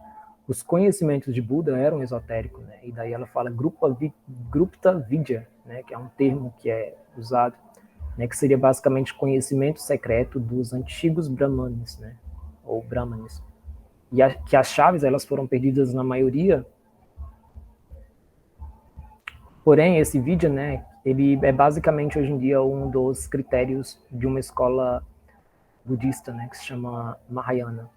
os conhecimentos de Buda eram esotéricos, né? E daí ela fala Grupta Vidya, né? Que é um termo que é usado, né? Que seria basicamente conhecimento secreto dos antigos Brahmanes, né? Ou Brahmanes. E que as chaves, elas foram perdidas na maioria. Porém, esse Vidya, né? Ele é basicamente hoje em dia um dos critérios de uma escola budista, né, que se chama Mahayana.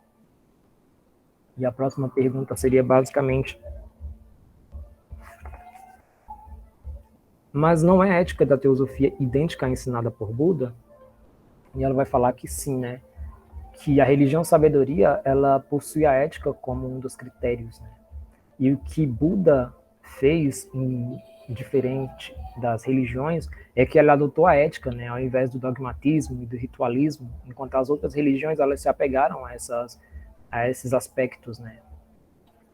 E a próxima pergunta seria basicamente, mas não é a ética da teosofia idêntica à ensinada por Buda? E ela vai falar que sim, né, que a religião sabedoria, ela possui a ética como um dos critérios, né? E o que Buda fez diferente das religiões é que ela adotou a ética, né, ao invés do dogmatismo e do ritualismo, enquanto as outras religiões, elas se apegaram a esses aspectos, né,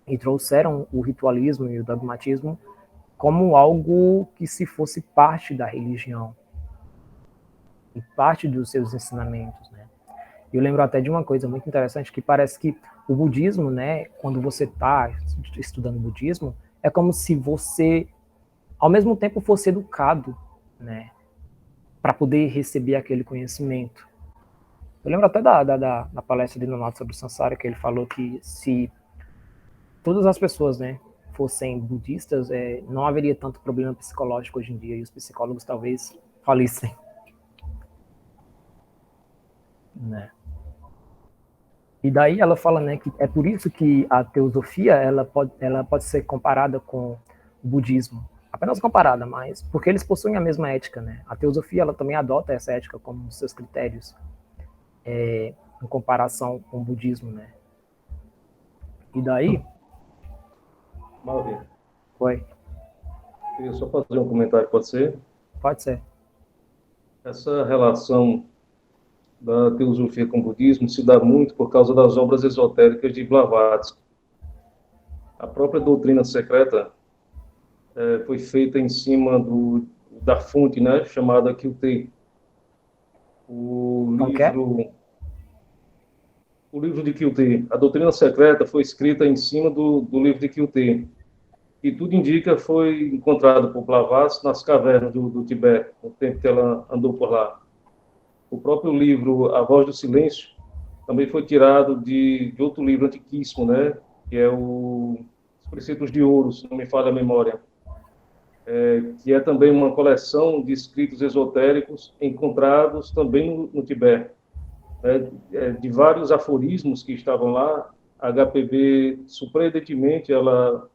e trouxeram o ritualismo e o dogmatismo como algo que se fosse parte da religião e parte dos seus ensinamentos, né. Eu lembro até de uma coisa muito interessante, que parece que o budismo, né, quando você está estudando budismo, é como se você, ao mesmo tempo, fosse educado, né, para poder receber aquele conhecimento. Eu lembro até da palestra de Nonato sobre o Sansara, que ele falou que se todas as pessoas, né, fossem budistas, não haveria tanto problema psicológico hoje em dia, e os psicólogos talvez falissem, né. E daí ela fala, né, que é por isso que a teosofia ela pode ser comparada com o budismo. Apenas comparada, mas porque eles possuem a mesma ética, né? A teosofia ela também adota essa ética como seus critérios em comparação com o budismo, né? E daí... Maravilha. Oi. Queria só fazer um comentário, pode ser? Pode ser. Essa relação da teosofia com o budismo se dá muito por causa das obras esotéricas de Blavatsky. A própria doutrina secreta foi feita em cima da fonte, né, chamada Kyuté. O livro de Kyuté, a doutrina secreta foi escrita em cima do livro de Kyuté. E tudo indica foi encontrado por Blavatsky nas cavernas do Tibete, no tempo que ela andou por lá. O próprio livro A Voz do Silêncio também foi tirado de outro livro antiquíssimo, né, que é Os Preceitos de Ouro, se não me falha a memória. que é também uma coleção de escritos esotéricos encontrados também no Tibete, de vários aforismos que estavam lá. A HPB, surpreendentemente, ela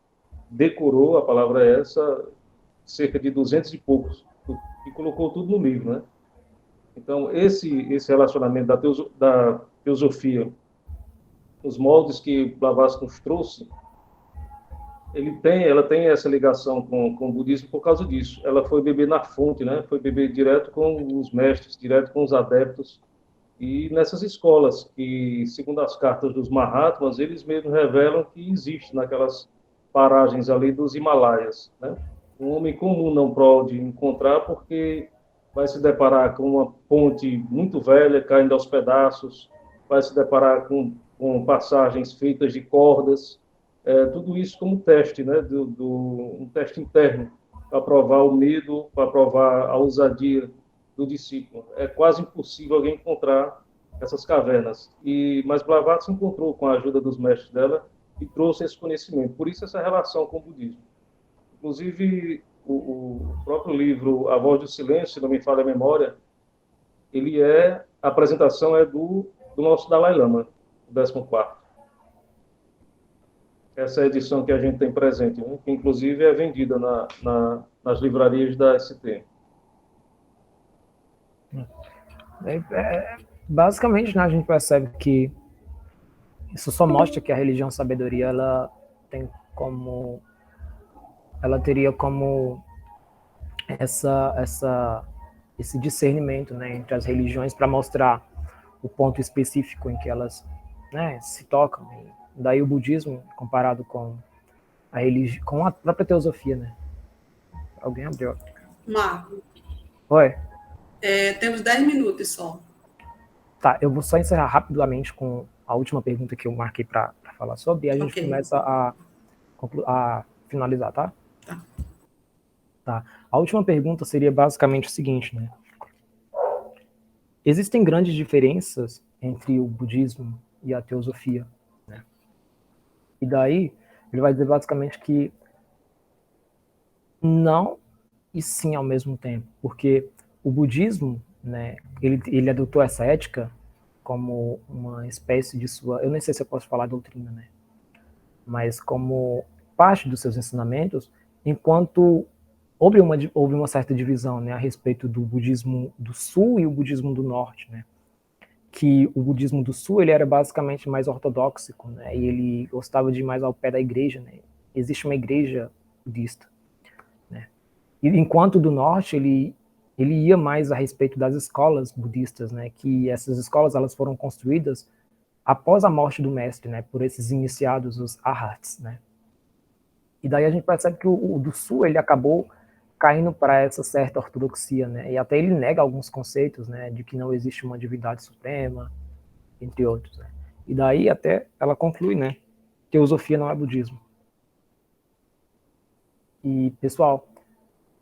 decorou, a palavra é essa, cerca de 200 e poucos, e colocou tudo no livro, né? Então, esse relacionamento da teosofia, os moldes que Blavatsky nos trouxe, ela tem essa ligação com o budismo por causa disso. Ela foi beber na fonte, né? Foi beber direto com os mestres, direto com os adeptos, e nessas escolas que, segundo as cartas dos Mahatmas, eles mesmos revelam que existe naquelas paragens ali dos Himalaias, né? Um homem comum não pode encontrar porque vai se deparar com uma ponte muito velha caindo aos pedaços, vai se deparar com passagens feitas de cordas, tudo isso como teste, né? Um teste interno para provar o medo, para provar a ousadia do discípulo. É quase impossível alguém encontrar essas cavernas. Mas Blavatsky encontrou com a ajuda dos mestres dela e trouxe esse conhecimento. Por isso essa relação com o budismo. Inclusive, o próprio livro A Voz do Silêncio, se não me falha a memória, a apresentação é do nosso Dalai Lama, o 14º. Essa é a edição que a gente tem presente, né? Que inclusive é vendida nas livrarias da ST. Basicamente, né, a gente percebe que isso só mostra que a religião sabedoria ela teria como esse discernimento, né, entre as religiões para mostrar o ponto específico em que elas, né, se tocam. Daí o budismo comparado com a religião, com a própria teosofia, né? Alguém abriu? Marco. Oi. Temos 10 minutos só. Tá, eu vou só encerrar rapidamente com a última pergunta que eu marquei para falar sobre, e a gente começa a finalizar, tá? Tá. A última pergunta seria basicamente o seguinte, né? Existem grandes diferenças entre o budismo e a teosofia, né? E daí, ele vai dizer basicamente que não e sim ao mesmo tempo, porque o budismo, né, ele adotou essa ética como uma espécie de eu nem sei se eu posso falar doutrina, né, mas como parte dos seus ensinamentos, enquanto houve uma certa divisão, né, a respeito do budismo do sul e o budismo do norte, né, que o budismo do sul ele era basicamente mais ortodoxo, né, e ele gostava de ir mais ao pé da igreja, né, existe uma igreja budista, né, e enquanto do norte ele ia mais a respeito das escolas budistas, né, que essas escolas elas foram construídas após a morte do mestre, né, por esses iniciados, os arhats, né. E daí a gente percebe que o do sul ele acabou caindo para essa certa ortodoxia, né, e até ele nega alguns conceitos, né, de que não existe uma divindade suprema, entre outros, né. E daí até ela conclui, né, teosofia não é budismo. E, pessoal,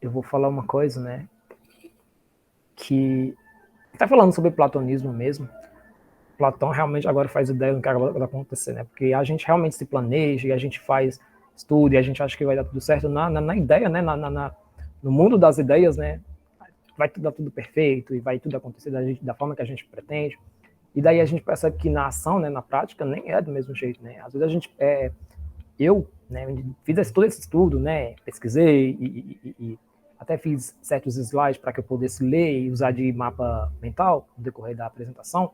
eu vou falar uma coisa, né, que está falando sobre platonismo mesmo. Platão realmente agora faz ideia do que vai acontecer, né? Porque a gente realmente se planeja e a gente faz estudo e a gente acha que vai dar tudo certo na ideia, né? No mundo das ideias, né? Vai dar tudo perfeito e vai tudo acontecer da forma que a gente pretende. E daí a gente percebe que na ação, né? Na prática, nem é do mesmo jeito, né? Às vezes a gente eu, né? Fiz todo esse estudo, né? Pesquisei e até fiz certos slides para que eu pudesse ler e usar de mapa mental no decorrer da apresentação,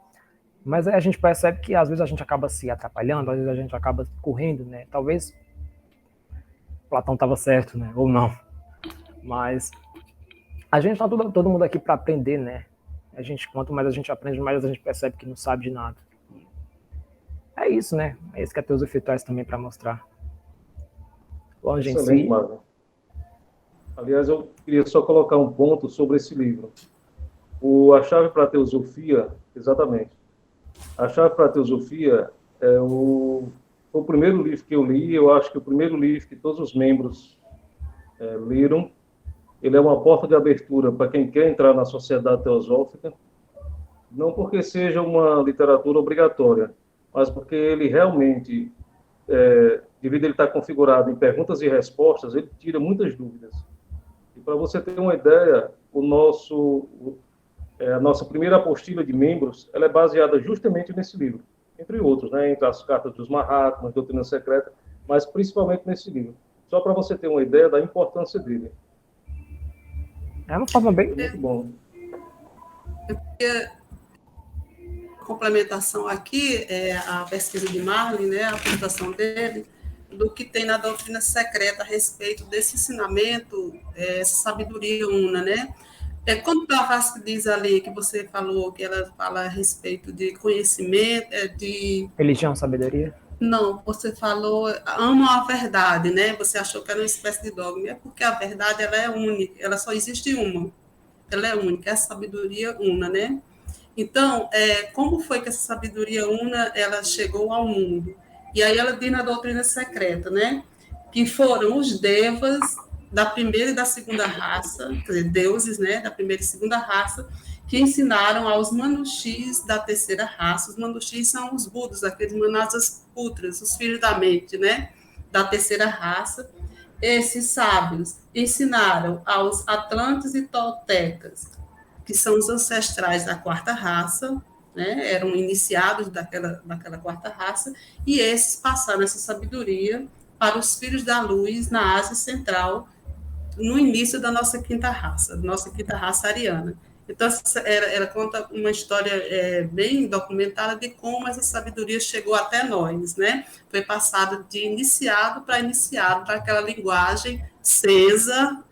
mas aí a gente percebe que às vezes a gente acaba se atrapalhando, às vezes a gente acaba correndo, né? Talvez Platão estava certo, né? Ou não. Mas a gente está todo mundo aqui para aprender, né? Quanto mais a gente aprende, mais a gente percebe que não sabe de nada. É isso, né? É isso que a teosofia traz também para mostrar. Bom, gente, excelente, Marco. Aliás, eu queria só colocar um ponto sobre esse livro. A Chave para a Teosofia, exatamente. A Chave para a Teosofia foi o primeiro livro que eu li, eu acho que o primeiro livro que todos os membros leram. Ele é uma porta de abertura para quem quer entrar na sociedade teosófica, não porque seja uma literatura obrigatória, mas porque ele realmente, devido a ele estar configurado em perguntas e respostas, ele tira muitas dúvidas. E para você ter uma ideia, a nossa primeira apostila de membros, ela é baseada justamente nesse livro, entre outros, né, entre as cartas dos Mahatmas, Doutrina Secreta, mas principalmente nesse livro. Só para você ter uma ideia da importância dele. É uma forma bem... Muito bom. Complementação aqui, a pesquisa de Marlin, né, a apresentação dele, do que tem na doutrina secreta a respeito desse ensinamento, essa sabedoria una, né? Quando o Blavatsky diz ali, que você falou, que ela fala a respeito de conhecimento, de... Religião, sabedoria? Não, você falou, amam a verdade, né? Você achou que era uma espécie de dogma. É porque a verdade, ela é única, ela só existe uma. Ela é única, é a sabedoria una, né? Então, como foi que essa sabedoria una, ela chegou ao mundo? E aí ela diz na doutrina secreta, né? Que foram os devas da primeira e da segunda raça, quer dizer, deuses, né? Da primeira e segunda raça, que ensinaram aos manushis da terceira raça. Os manushis são os budas, aqueles manasas putras, os filhos da mente, né? Da terceira raça. Esses sábios ensinaram aos atlantes e toltecas, que são os ancestrais da quarta raça, né? Eram iniciados daquela quarta raça, e esses passaram essa sabedoria para os filhos da luz na Ásia Central, no início da nossa quinta raça ariana. Então, ela conta uma história bem documentada de como essa sabedoria chegou até nós, né? Foi passada de iniciado para iniciado, para aquela linguagem cesa.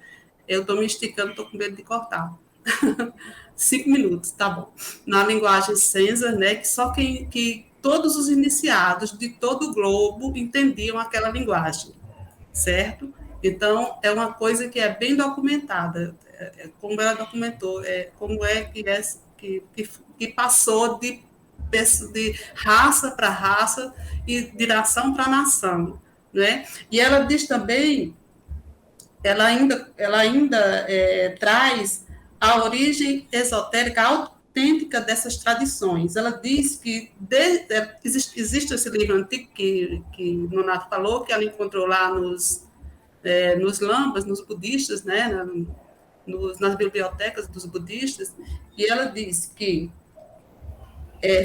Eu estou me esticando, estou com medo de cortar. 5 minutos, tá bom. Na linguagem Senza, né, que todos os iniciados de todo o globo entendiam aquela linguagem, certo? Então, é uma coisa que é bem documentada, como ela documentou, como que passou de raça para raça e de nação para nação, né? E ela diz também, ela ainda traz a origem esotérica autêntica dessas tradições. Ela diz que existe esse livro antigo que Nonato falou, que ela encontrou lá nos lambas, nos budistas, né, nas bibliotecas dos budistas, e ela diz que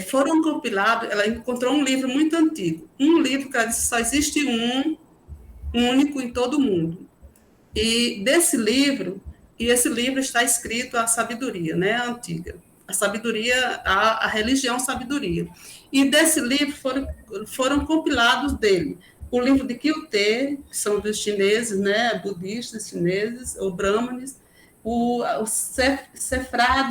foram compilados, ela encontrou um livro muito antigo, um livro que ela disse que só existe um único em todo o mundo. E desse livro, esse livro está escrito a sabedoria, né, a antiga, a sabedoria, a religião sabedoria. E desse livro foram compilados dele o livro de Kyuté, que são dos chineses, né, budistas chineses, ou brahmanes, o Sefra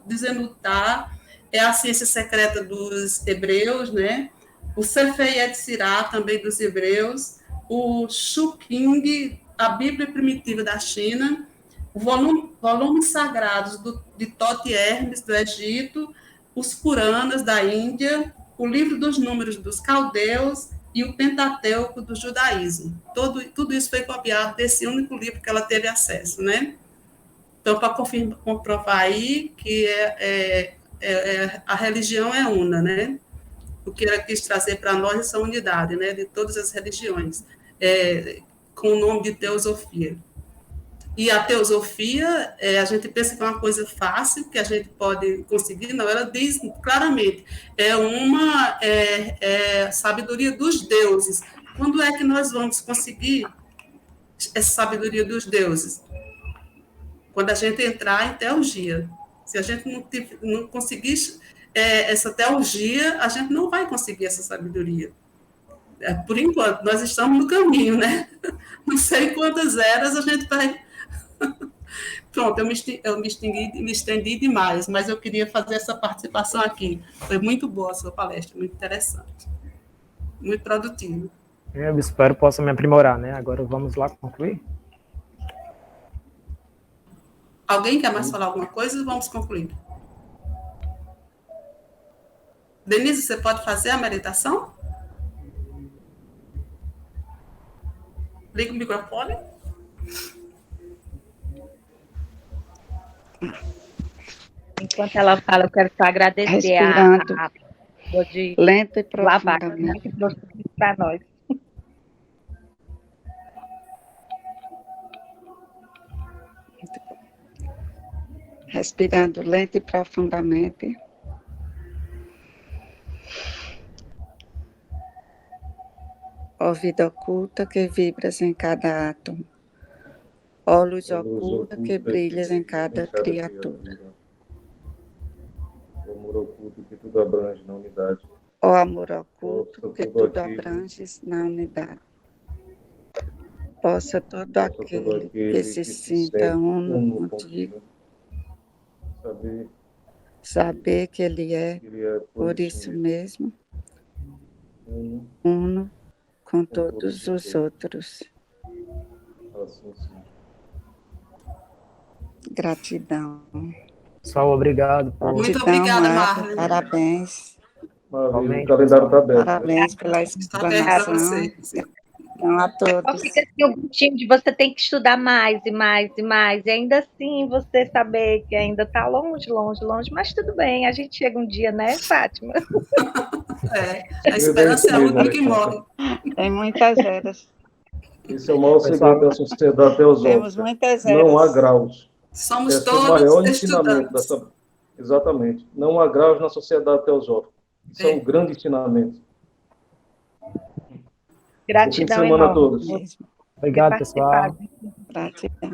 Desenutá, é a ciência secreta dos hebreus, né, o Sefer Yetzirah, também dos hebreus, o Shuking, a Bíblia Primitiva da China, volumes sagrados de Thoth e Hermes, do Egito, os Puranas, da Índia, o livro dos números dos caldeus e o Pentateuco do judaísmo. Tudo isso foi copiado desse único livro que ela teve acesso, né? Então, para comprovar aí que a religião é una, né? O que ela quis trazer para nós é essa unidade, né? De todas as religiões, com o nome de teosofia. E a teosofia, a gente pensa que é uma coisa fácil, que a gente pode conseguir, não, ela diz claramente, é uma sabedoria dos deuses. Quando é que nós vamos conseguir essa sabedoria dos deuses? Quando a gente entrar em teurgia. Se a gente não conseguir essa teurgia, a gente não vai conseguir essa sabedoria. Por enquanto, nós estamos no caminho, né? Não sei quantas eras a gente vai... Pronto, eu me estendi demais, mas eu queria fazer essa participação aqui. Foi muito boa a sua palestra, muito interessante, muito produtiva. Eu espero que possa me aprimorar, né? Agora vamos lá concluir. Alguém quer mais falar alguma coisa? Vamos concluir. Denise, você pode fazer a meditação? Liga o microfone. Enquanto ela fala, eu quero só agradecer respirando a de lento e Blavatsky, né, profundamente. que trouxe isso para nós. Respirando lenta e profundamente. Ó vida oculta que vibras em cada átomo. Ó luz oculta que brilhas em cada criatura. O amor oculto que tudo abrange na unidade. Ó amor oculto Possa que todo tudo aquele- abranges na unidade. Possa todo aquele que se sinta uno contigo saber que ele é, por isso mesmo, uno com todos os outros. Assim, sim. Gratidão. Pessoal, obrigado por Muito Gratidão, obrigada, Marta. Marlene. Parabéns. Maravilha, Realmente, o calendário está aberto. Parabéns pela Está aberto para explanação. você. Então, a Só todos. fica assim o gostinho de você tem que estudar mais e mais e mais, e ainda assim você saber que ainda está longe, longe, longe, mas tudo bem, a gente chega um dia, né, Fátima? A esperança é a última que morre. Tem muitas eras. Esse é o maior Pessoal, segredo da sociedade teosófica. Temos muitas eras. Não há graus. Somos Esse é o todos maior ensinamento estudantes. dessa. Exatamente. Não há graus na sociedade teosófica. Isso é um grande ensinamento. Bom fim de Gratidão semana a enorme todos. Mesmo. obrigado, por pessoal. participar. Gratidão.